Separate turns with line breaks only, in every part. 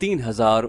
3000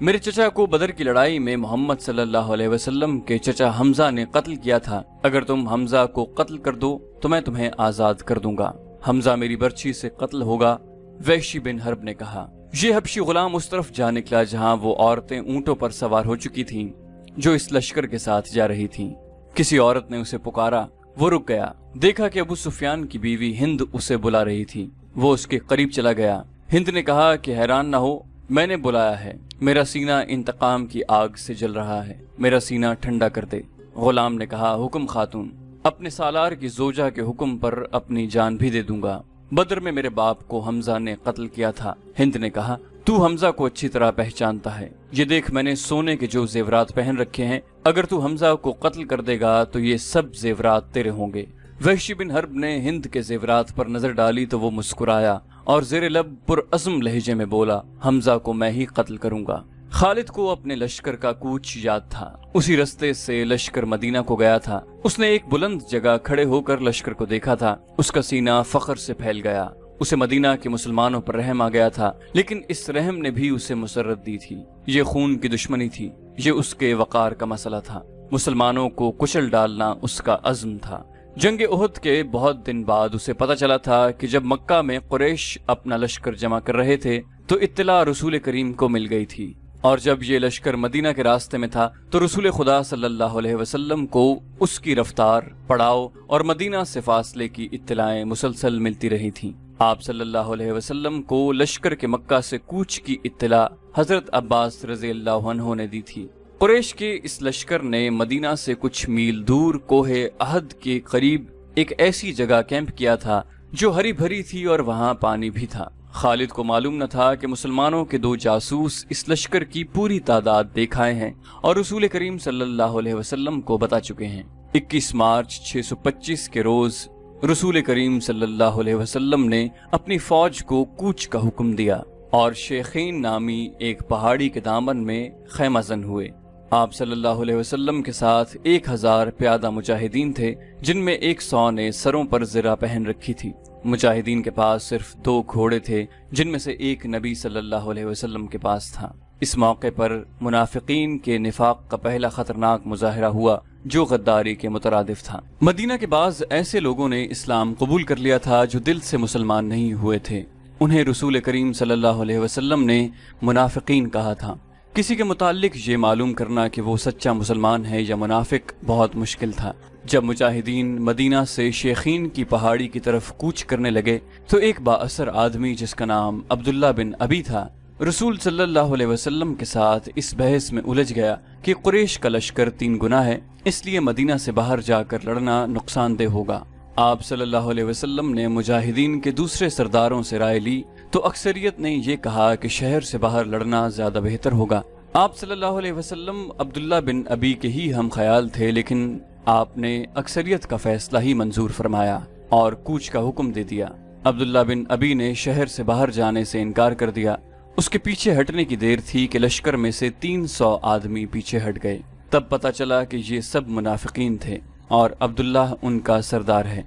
میرے چچا کو بدر کی لڑائی میں محمد صلی اللہ علیہ وسلم کے چچا حمزہ نے قتل کیا تھا، اگر تم حمزہ کو قتل کر دو تو میں تمہیں آزاد کر دوں گا، حمزہ میری برچھی سے قتل ہوگا۔ وحشی بن حرب نے کہا۔ یہ حبشی غلام اس طرف جا نکلا جہاں وہ عورتیں اونٹوں پر سوار ہو چکی تھیں جو اس لشکر کے ساتھ جا رہی تھیں۔ کسی عورت نے اسے پکارا، وہ رک گیا، دیکھا کہ ابو سفیان کی بیوی ہند اسے بلا رہی تھی، وہ اس کے قریب چلا گیا۔ ہند نے کہا کہ حیران نہ ہو، میں نے بلایا ہے، میرا سینہ انتقام کی آگ سے جل رہا ہے، میرا سینہ ٹھنڈا کر دے۔ غلام نے کہا، حکم خاتون، اپنے سالار کی زوجہ کے حکم پر اپنی جان بھی دے دوں گا، بدر میں میرے باپ کو حمزہ نے قتل کیا تھا۔ ہند نے کہا، تو حمزہ کو اچھی طرح پہچانتا ہے، یہ دیکھ میں نے سونے کے جو زیورات پہن رکھے ہیں، اگر تو حمزہ کو قتل کر دے گا تو یہ سب زیورات تیرے ہوں گے۔ وحشی بن حرب نے ہند کے زیورات پر نظر ڈالی تو وہ مسکرایا اور زیر لب پرعزم لہجے میں بولا، حمزہ کو میں ہی قتل کروں گا۔ خالد کو اپنے لشکر کا کوچ یاد تھا، اسی رستے سے لشکر مدینہ کو گیا تھا۔ اس نے ایک بلند جگہ کھڑے ہو کر لشکر کو دیکھا تھا، اس کا سینہ فخر سے پھیل گیا، اسے مدینہ کے مسلمانوں پر رحم آ گیا تھا، لیکن اس رحم نے بھی اسے مسرت دی تھی۔ یہ خون کی دشمنی تھی، یہ اس کے وقار کا مسئلہ تھا، مسلمانوں کو کچل ڈالنا اس کا عزم تھا۔ جنگ احد کے بہت دن بعد اسے پتہ چلا تھا کہ جب مکہ میں قریش اپنا لشکر جمع کر رہے تھے تو اطلاع رسول کریم کو مل گئی تھی، اور جب یہ لشکر مدینہ کے راستے میں تھا تو رسول خدا صلی اللہ علیہ وسلم کو اس کی رفتار، پڑاؤ اور مدینہ سے فاصلے کی اطلاعیں مسلسل ملتی رہی تھیں۔ آپ صلی اللہ علیہ وسلم کو لشکر کے مکہ سے کوچ کی اطلاع حضرت عباس رضی اللہ عنہ نے دی تھی۔ قریش کے اس لشکر نے مدینہ سے کچھ میل دور کوہ احد کے قریب ایک ایسی جگہ کیمپ کیا تھا جو ہری بھری تھی اور وہاں پانی بھی تھا۔ خالد کو معلوم نہ تھا کہ مسلمانوں کے 2 جاسوس اس لشکر کی پوری تعداد دیکھ آئے ہیں اور رسول کریم صلی اللہ علیہ وسلم کو بتا چکے ہیں۔ 21 مارچ 625 کے روز رسول کریم صلی اللہ علیہ وسلم نے اپنی فوج کو کوچ کا حکم دیا اور شیخین نامی ایک پہاڑی کے دامن میں خیمہ زن ہوئے۔ آپ صلی اللہ علیہ وسلم کے ساتھ 1000 پیادہ مجاہدین تھے، جن میں 100 نے سروں پر زرہ پہن رکھی تھی۔ مجاہدین کے پاس صرف 2 گھوڑے تھے، جن میں سے ایک نبی صلی اللہ علیہ وسلم کے پاس تھا۔ اس موقع پر منافقین کے نفاق کا پہلا خطرناک مظاہرہ ہوا جو غداری کے مترادف تھا۔ مدینہ کے بعض ایسے لوگوں نے اسلام قبول کر لیا تھا جو دل سے مسلمان نہیں ہوئے تھے، انہیں رسول کریم صلی اللہ علیہ وسلم نے منافقین کہا تھا۔ کسی کے متعلق یہ معلوم کرنا کہ وہ سچا مسلمان ہے یا منافق بہت مشکل تھا۔ جب مجاہدین مدینہ سے شیخین کی پہاڑی کی طرف کوچ کرنے لگے تو ایک با اثر آدمی جس کا نام عبداللہ بن ابی تھا، رسول صلی اللہ علیہ وسلم کے ساتھ اس بحث میں الجھ گیا کہ قریش کا لشکر 3 گنا ہے، اس لیے مدینہ سے باہر جا کر لڑنا نقصان دہ ہوگا۔ آپ صلی اللہ علیہ وسلم نے مجاہدین کے دوسرے سرداروں سے رائے لی تو اکثریت نے یہ کہا کہ شہر سے باہر لڑنا زیادہ بہتر ہوگا۔ آپ صلی اللہ علیہ وسلم عبداللہ بن ابی کے ہی ہم خیال تھے، لیکن آپ نے اکثریت کا فیصلہ ہی منظور فرمایا اور کوچ کا حکم دے دیا۔ عبداللہ بن ابی نے شہر سے باہر جانے سے انکار کر دیا۔ اس کے پیچھے ہٹنے کی دیر تھی کہ لشکر میں سے 300 آدمی پیچھے ہٹ گئے۔ تب پتہ چلا کہ یہ سب منافقین تھے اور عبداللہ ان کا سردار ہے۔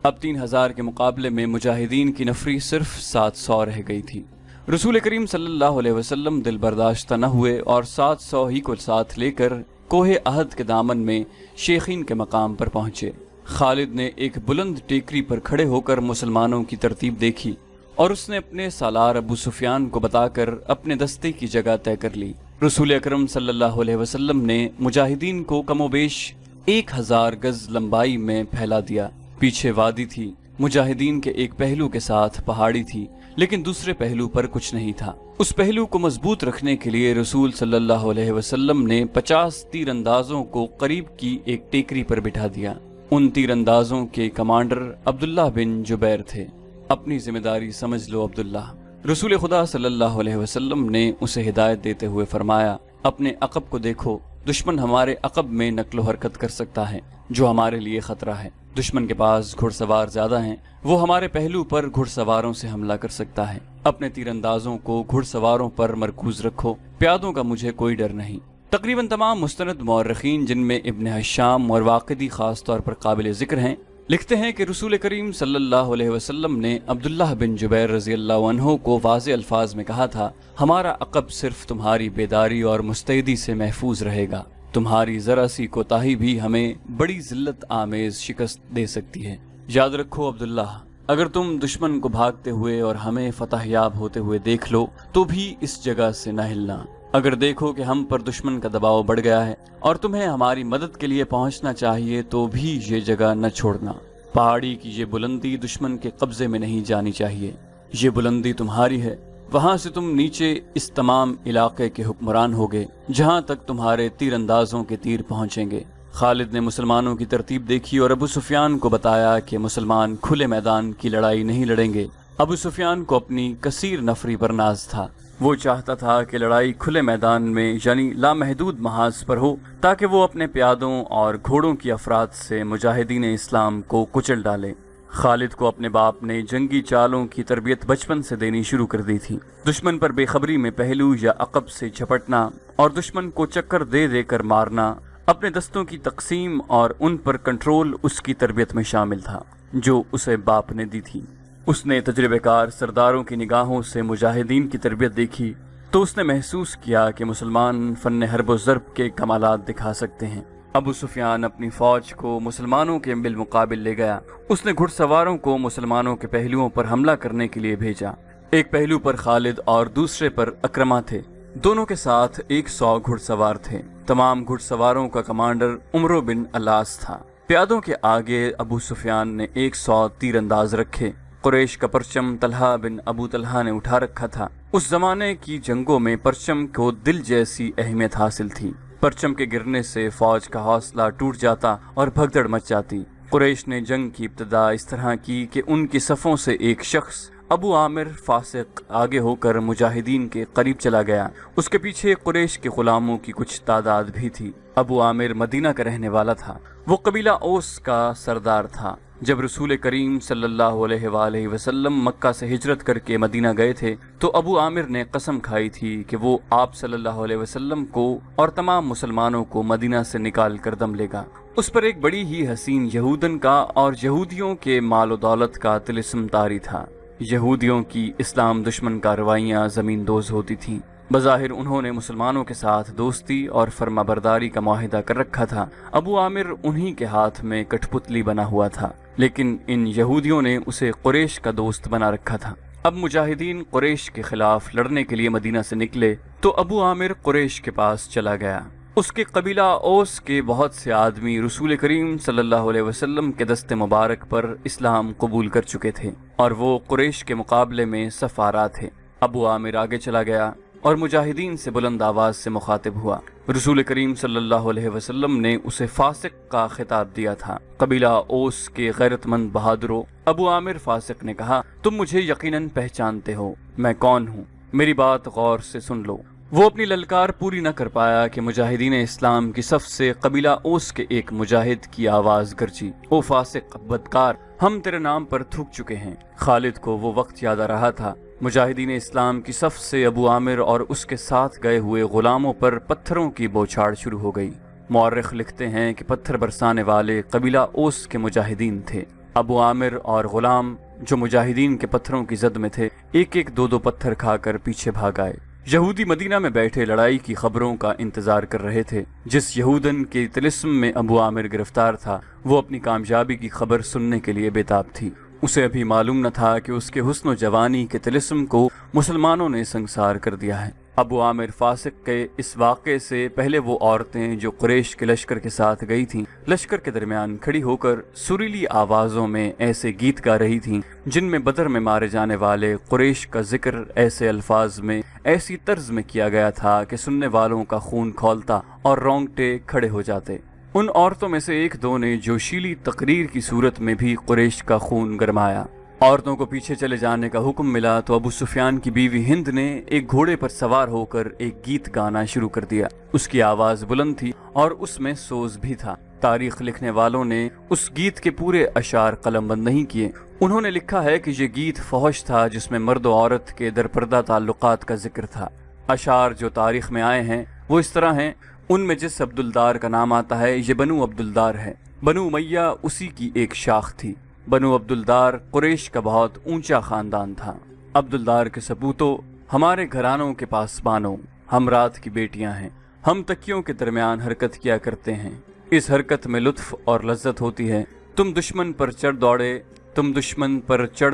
اب 3000 کے مقابلے میں مجاہدین کی نفری صرف 700 رہ گئی تھی۔ رسول کریم صلی اللہ علیہ وسلم دل برداشتہ نہ ہوئے اور 700 ہی کو ساتھ لے کر کوہ احد کے دامن میں شیخین کے مقام پر پہنچے۔ خالد نے ایک بلند ٹیکری پر کھڑے ہو کر مسلمانوں کی ترتیب دیکھی اور اس نے اپنے سالار ابو سفیان کو بتا کر اپنے دستے کی جگہ طے کر لی۔ رسول اکرم صلی اللہ علیہ وسلم نے مجاہدین کو کم و بیش 1000 گز لمبائی میں پھیلا دیا۔ پیچھے وادی تھی، مجاہدین کے ایک پہلو کے ساتھ پہاڑی تھی، لیکن دوسرے پہلو پر کچھ نہیں تھا۔ اس پہلو کو مضبوط رکھنے کے لیے رسول صلی اللہ علیہ وسلم نے 50 تیر اندازوں کو قریب کی ایک ٹیکری پر بٹھا دیا۔ ان تیر اندازوں کے کمانڈر عبداللہ بن جبیر تھے۔ اپنی ذمہ داری سمجھ لو عبداللہ۔ رسول خدا صلی اللہ علیہ وسلم نے اسے ہدایت دیتے ہوئے فرمایا، اپنے عقب کو دیکھو، دشمن ہمارے عقب میں نقل و حرکت کر سکتا ہے جو ہمارے لیے خطرہ ہے۔ دشمن کے پاس گھڑ سوار زیادہ ہیں، وہ ہمارے پہلو پر گھڑ سواروں سے حملہ کر سکتا ہے۔ اپنے تیر اندازوں کو گھڑ سواروں پر مرکوز رکھو، پیادوں کا مجھے کوئی ڈر نہیں۔ تقریباً تمام مستند مورخین، جن میں ابن ہشام اور واقدی خاص طور پر قابل ذکر ہیں، لکھتے ہیں کہ رسول کریم صلی اللہ علیہ وسلم نے عبداللہ بن جبیر رضی اللہ عنہ کو واضح الفاظ میں کہا تھا، ہمارا عقب صرف تمہاری بیداری اور مستعدی سے محفوظ رہے گا، تمہاری ذرا سی کوتاہی بھی ہمیں بڑی ذلت آمیز شکست دے سکتی ہے۔ یاد رکھو عبداللہ، اگر تم دشمن کو بھاگتے ہوئے اور ہمیں فتح یاب ہوتے ہوئے دیکھ لو تو بھی اس جگہ سے نہ ہلنا۔ اگر دیکھو کہ ہم پر دشمن کا دباؤ بڑھ گیا ہے اور تمہیں ہماری مدد کے لیے پہنچنا چاہیے تو بھی یہ جگہ نہ چھوڑنا۔ پہاڑی کی یہ بلندی دشمن کے قبضے میں نہیں جانی چاہیے، یہ بلندی تمہاری ہے، وہاں سے تم نیچے اس تمام علاقے کے حکمران ہوگے جہاں تک تمہارے تیر اندازوں کے تیر پہنچیں گے۔ خالد نے مسلمانوں کی ترتیب دیکھی اور ابو سفیان کو بتایا کہ مسلمان کھلے میدان کی لڑائی نہیں لڑیں گے۔ ابو سفیان کو اپنی کثیر نفری پر ناز تھا، وہ چاہتا تھا کہ لڑائی کھلے میدان میں یعنی لامحدود محاذ پر ہو تاکہ وہ اپنے پیادوں اور گھوڑوں کی افراد سے مجاہدین اسلام کو کچل ڈالے۔ خالد کو اپنے باپ نے جنگی چالوں کی تربیت بچپن سے دینی شروع کر دی تھی۔ دشمن پر بے خبری میں پہلو یا عقب سے جھپٹنا اور دشمن کو چکر دے دے کر مارنا، اپنے دستوں کی تقسیم اور ان پر کنٹرول اس کی تربیت میں شامل تھا جو اسے باپ نے دی تھی۔ اس نے تجربہ کار سرداروں کی نگاہوں سے مجاہدین کی تربیت دیکھی تو اس نے محسوس کیا کہ مسلمان فن حرب و ضرب کے کمالات دکھا سکتے ہیں۔ ابو سفیان اپنی فوج کو مسلمانوں کے بالمقابل لے گیا۔ اس نے گھڑ سواروں کو مسلمانوں کے پہلوؤں پر حملہ کرنے کے لیے بھیجا۔ ایک پہلو پر خالد اور دوسرے پر اکرمہ تھے، دونوں کے ساتھ 100 گھڑ سوار تھے۔ تمام گھڑ سواروں کا کمانڈر عمرو بن الاس تھا۔ پیادوں کے آگے ابو سفیان نے 100 تیر انداز رکھے۔ قریش کا پرچم طلحہ بن ابو طلحہ نے اٹھا رکھا تھا۔ اس زمانے کی جنگوں میں پرچم کو دل جیسی اہمیت حاصل تھی۔ پرچم کے گرنے سے فوج کا حوصلہ ٹوٹ جاتا اور بھگدڑ مچ جاتی۔ قریش نے جنگ کی ابتدا اس طرح کی کہ ان کی صفوں سے ایک شخص ابو عامر فاسق آگے ہو کر مجاہدین کے قریب چلا گیا۔ اس کے پیچھے قریش کے غلاموں کی کچھ تعداد بھی تھی۔ ابو عامر مدینہ کا رہنے والا تھا، وہ قبیلہ اوس کا سردار تھا۔ جب رسول کریم صلی اللہ علیہ وآلہ وسلم مکہ سے ہجرت کر کے مدینہ گئے تھے تو ابو عامر نے قسم کھائی تھی کہ وہ آپ صلی اللہ علیہ وسلم کو اور تمام مسلمانوں کو مدینہ سے نکال کر دم لے گا۔ اس پر ایک بڑی ہی حسین یہودن کا اور یہودیوں کے مال و دولت کا طلسم طاری تھا۔ یہودیوں کی اسلام دشمن کارروائیاں زمین دوز ہوتی تھیں۔ بظاہر انہوں نے مسلمانوں کے ساتھ دوستی اور فرما برداری کا معاہدہ کر رکھا تھا۔ ابو عامر انہی کے ہاتھ میں کٹھ پتلی بنا ہوا تھا، لیکن ان یہودیوں نے اسے قریش کا دوست بنا رکھا تھا۔ اب مجاہدین قریش کے خلاف لڑنے کے لیے مدینہ سے نکلے تو ابو عامر قریش کے پاس چلا گیا۔ اس کے قبیلہ اوس کے بہت سے آدمی رسول کریم صلی اللہ علیہ وسلم کے دست مبارک پر اسلام قبول کر چکے تھے اور وہ قریش کے مقابلے میں صف آرا تھے۔ ابو عامر آگے چلا گیا اور مجاہدین سے بلند آواز سے مخاطب ہوا۔ رسول کریم صلی اللہ علیہ وسلم نے اسے فاسق کا خطاب دیا تھا۔ قبیلہ اوس کے غیرت مند بہادروں، ابو عامر فاسق نے کہا، تم مجھے یقیناً پہچانتے ہو، میں کون ہوں، میری بات غور سے سن لو۔ وہ اپنی للکار پوری نہ کر پایا کہ مجاہدین اسلام کی صف سے قبیلہ اوس کے ایک مجاہد کی آواز گرجی، او فاسق بدکار، ہم تیرے نام پر تھک چکے ہیں۔ خالد کو وہ وقت یاد آ رہا تھا۔ مجاہدین اسلام کی صف سے ابو عامر اور اس کے ساتھ گئے ہوئے غلاموں پر پتھروں کی بوچھاڑ شروع ہو گئی۔ مورخ لکھتے ہیں کہ پتھر برسانے والے قبیلہ اوس کے مجاہدین تھے۔ ابو عامر اور غلام جو مجاہدین کے پتھروں کی زد میں تھے، ایک ایک دو پتھر کھا کر پیچھے بھاگ آئے۔ یہودی مدینہ میں بیٹھے لڑائی کی خبروں کا انتظار کر رہے تھے۔ جس یہودن کے طلسم میں ابو عامر گرفتار تھا، وہ اپنی کامیابی کی خبر سننے کے لیے بےتاب تھی۔ اسے ابھی معلوم نہ تھا کہ اس کے حسن و جوانی کے طلسم کو مسلمانوں نے سنگسار کر دیا ہے۔ ابو عامر فاسق کے اس واقعے سے پہلے وہ عورتیں جو قریش کے لشکر کے ساتھ گئی تھیں، لشکر کے درمیان کھڑی ہو کر سریلی آوازوں میں ایسے گیت گا رہی تھیں جن میں بدر میں مارے جانے والے قریش کا ذکر ایسے الفاظ میں، ایسی طرز میں کیا گیا تھا کہ سننے والوں کا خون کھولتا اور رونگٹے کھڑے ہو جاتے۔ ان عورتوں میں سے ایک دو نے جوشیلی تقریر کی صورت میں بھی قریش کا خون گرمایا۔ عورتوں کو پیچھے چلے جانے کا حکم ملا تو ابو سفیان کی بیوی ہند نے ایک گھوڑے پر سوار ہو کر ایک گیت گانا شروع کر دیا۔ اس کی آواز بلند تھی اور اس میں سوز بھی تھا۔ تاریخ لکھنے والوں نے اس گیت کے پورے اشعار قلم بند نہیں کیے۔ انہوں نے لکھا ہے کہ یہ گیت فحش تھا جس میں مرد و عورت کے درپردہ تعلقات کا ذکر تھا۔ اشعار جو تاریخ میں آئے ہیں وہ اس طرح ہیں، ان میں جس عبدالدار کا نام آتا ہے یہ بنو عبدالدار ہے، بنو امیہ اسی کی ایک شاخ تھی۔ بنو عبدالدار قریش کا بہت اونچا خاندان تھا۔ عبدالدار کے سپوتوں، ہمارے گھرانوں کے پاسبانوں، ہم رات کی بیٹیاں ہیں، ہم تکیوں کے درمیان حرکت کیا کرتے ہیں، اس حرکت میں لطف اور لذت ہوتی ہے۔ تم دشمن پر چڑھ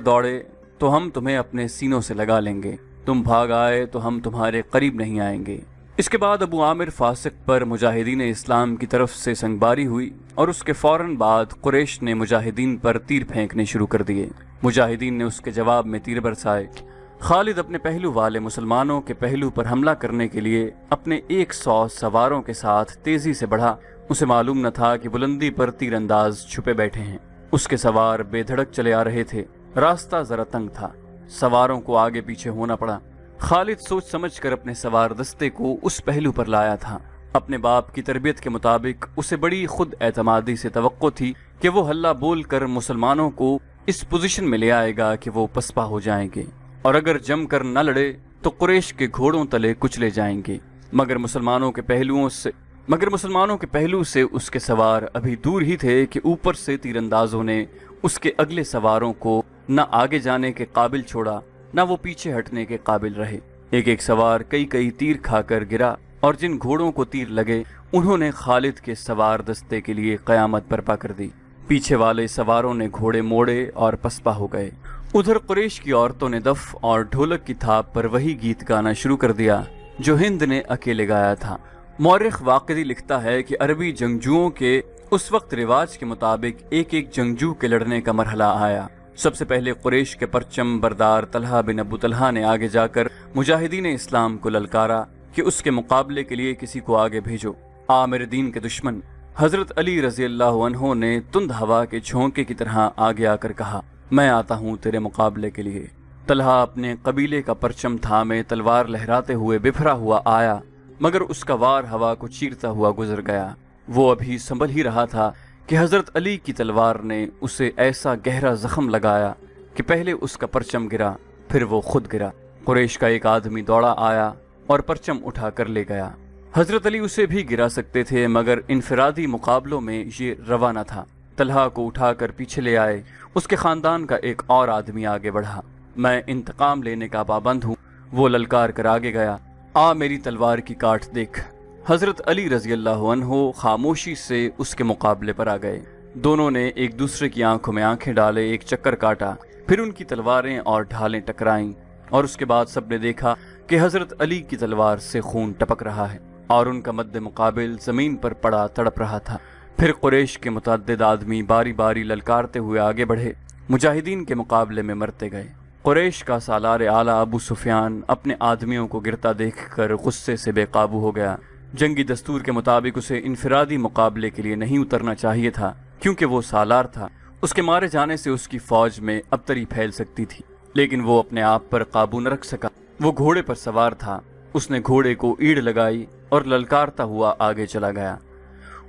دوڑے تو ہم تمہیں اپنے سینوں سے لگا لیں گے، تم بھاگ آئے تو ہم تمہارے قریب نہیں آئیں گے۔ اس کے بعد ابو عامر فاسق پر مجاہدین اسلام کی طرف سے سنگباری ہوئی اور اس کے فوراً بعد قریش نے مجاہدین پر تیر پھینکنے شروع کر دیے۔ مجاہدین نے اس کے جواب میں تیر برسائے۔ خالد اپنے پہلو والے مسلمانوں کے پہلو پر حملہ کرنے کے لیے اپنے 100 سواروں کے ساتھ تیزی سے بڑھا۔ اسے معلوم نہ تھا کہ بلندی پر تیر انداز چھپے بیٹھے ہیں۔ اس کے سوار بے دھڑک چلے آ رہے تھے۔ راستہ ذرا تنگ تھا، سواروں کو آگے پیچھے ہونا پڑا۔ خالد سوچ سمجھ کر اپنے سوار دستے کو اس پہلو پر لایا تھا۔ اپنے باپ کی تربیت کے مطابق اسے بڑی خود اعتمادی سے توقع تھی کہ وہ ہلہ بول کر مسلمانوں کو اس پوزیشن میں لے آئے گا کہ وہ پسپا ہو جائیں گے، اور اگر جم کر نہ لڑے تو قریش کے گھوڑوں تلے کچلے جائیں گے۔ مگر مسلمانوں کے پہلو سے اس کے سوار ابھی دور ہی تھے کہ اوپر سے تیر اندازوں نے اس کے اگلے سواروں کو نہ آگے جانے کے قابل چھوڑا نہ وہ پیچھے ہٹنے کے قابل رہے۔ ایک سوار کئی تیر کھا کر گرا، اور جن گھوڑوں کو تیر لگے انہوں نے خالد کے سوار دستے کے لیے قیامت برپا کر دی۔ پیچھے والے سواروں نے گھوڑے موڑے اور پسپا ہو گئے۔ ادھر قریش کی عورتوں نے دف اور ڈھولک کی تھاپ پر وہی گیت گانا شروع کر دیا جو ہند نے اکیلے گایا تھا۔ مورخ واقعی لکھتا ہے کہ عربی جنگجوؤں کے اس وقت رواج کے مطابق ایک جنگجو کے لڑنے کا مرحلہ آیا۔ سب سے پہلے قریش کے پرچم بردار طلحہ بن ابو طلحہ نے آگے جا کر مجاہدین اسلام کو للکارا کہ اس کے مقابلے کے لیے کسی کو آگے بھیجو۔ عامر دین کے دشمن حضرت علی رضی اللہ عنہ نے تند ہوا کے جھونکے کی طرح آگے آ کر کہا، میں آتا ہوں تیرے مقابلے کے لیے۔ طلحہ اپنے قبیلے کا پرچم تھامے تلوار لہراتے ہوئے بفرا ہوا آیا، مگر اس کا وار ہوا کو چیرتا ہوا گزر گیا۔ وہ ابھی سنبھل ہی رہا تھا کہ حضرت علی کی تلوار نے اسے ایسا گہرا زخم لگایا کہ پہلے اس کا پرچم گرا، پھر وہ خود گرا۔ قریش کا ایک آدمی دوڑا آیا اور پرچم اٹھا کر لے گیا۔ حضرت علی اسے بھی گرا سکتے تھے، مگر انفرادی مقابلوں میں یہ روا نہ تھا۔ طلحہ کو اٹھا کر پیچھے لے آئے۔ اس کے خاندان کا ایک اور آدمی آگے بڑھا۔ میں انتقام لینے کا پابند ہوں، وہ للکار کر آگے گیا، آ میری تلوار کی کاٹ دیکھ۔ حضرت علی رضی اللہ عنہ خاموشی سے اس کے مقابلے پر آ گئے۔ دونوں نے ایک دوسرے کی آنکھوں میں آنکھیں ڈالے، ایک چکر کاٹا، پھر ان کی تلواریں اور ڈھالیں ٹکرائیں، اور اس کے بعد سب نے دیکھا کہ حضرت علی کی تلوار سے خون ٹپک رہا ہے اور ان کا مد مقابل زمین پر پڑا تڑپ رہا تھا۔ پھر قریش کے متعدد آدمی باری باری للکارتے ہوئے آگے بڑھے، مجاہدین کے مقابلے میں مرتے گئے۔ قریش کا سالار اعلیٰ ابو سفیان اپنے آدمیوں کو گرتا دیکھ کر غصے سے بے قابو ہو گیا۔ جنگی دستور کے مطابق اسے انفرادی مقابلے کے لیے نہیں اترنا چاہیے تھا، کیونکہ وہ سالار تھا۔ اس کے مارے جانے سے اس کی فوج میں ابتری پھیل سکتی تھی، لیکن وہ اپنے آپ پر قابو نہ رکھ سکا۔ وہ گھوڑے پر سوار تھا، اس نے گھوڑے کو ایڑ لگائی اور للکارتا ہوا آگے چلا گیا۔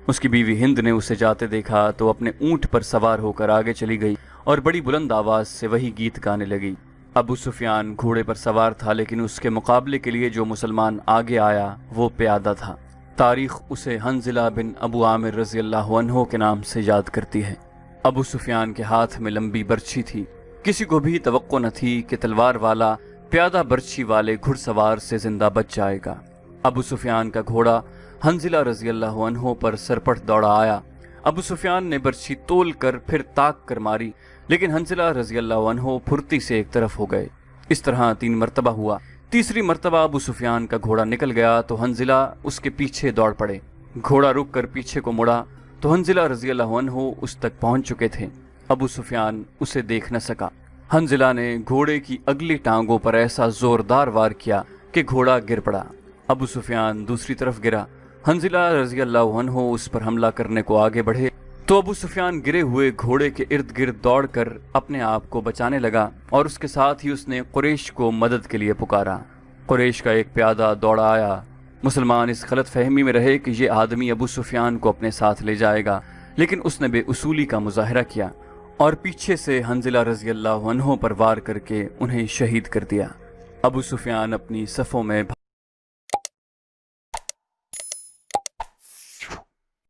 اس کی بیوی ہند نے اسے جاتے دیکھا تو اپنے اونٹ پر سوار ہو کر آگے چلی گئی اور بڑی بلند آواز سے وہی گیت گانے لگی۔ ابو سفیان گھوڑے پر سوار تھا، لیکن اس کے مقابلے کے لیے جو مسلمان آگے آیا وہ پیادہ تھا۔ تاریخ اسے حنظلہ بن ابو عامر رضی اللہ عنہ کے نام سے یاد کرتی ہے۔ ابو سفیان کے ہاتھ میں لمبی برچھی تھی۔ کسی کو بھی توقع نہ تھی کہ تلوار والا پیادہ برچھی والے گھڑ سوار سے زندہ بچ جائے گا۔ ابو سفیان کا گھوڑا حنظلہ رضی اللہ عنہ پر سرپٹ دوڑا آیا۔ ابو سفیان نے برچھی تول کر پھر تاک کر ماری، لیکن حنظلہ رضی اللہ عنہ پھرتی سے ایک طرف ہو گئے۔ اس طرح 3 مرتبہ ہوا۔ تیسری مرتبہ ابو سفیان کا گھوڑا نکل گیا تو حنظلہ اس کے پیچھے دوڑ پڑے۔ گھوڑا رک کر پیچھے کو مڑا تو حنظلہ رضی اللہ عنہ اس تک پہنچ چکے تھے۔ ابو سفیان اسے دیکھ نہ سکا۔ حنظلہ نے گھوڑے کی اگلی ٹانگوں پر ایسا زوردار وار کیا کہ گھوڑا گر پڑا۔ ابو سفیان دوسری طرف گرا۔ حنظلہ رضی اللہ عنہ اس پر حملہ کرنے کو آگے بڑھے تو ابو سفیان گرے ہوئے گھوڑے کے ارد گرد دوڑ کر اپنے آپ کو بچانے لگا، اور اس کے ساتھ ہی اس نے قریش کو مدد کے لیے پکارا۔ قریش کا ایک پیادہ دوڑا آیا۔ مسلمان اس غلط فہمی میں رہے کہ یہ آدمی ابو سفیان کو اپنے ساتھ لے جائے گا، لیکن اس نے بے اصولی کا مظاہرہ کیا اور پیچھے سے حنظلہ رضی اللہ عنہ پر وار کر کے انہیں شہید کر دیا۔ ابو سفیان اپنی صفوں میں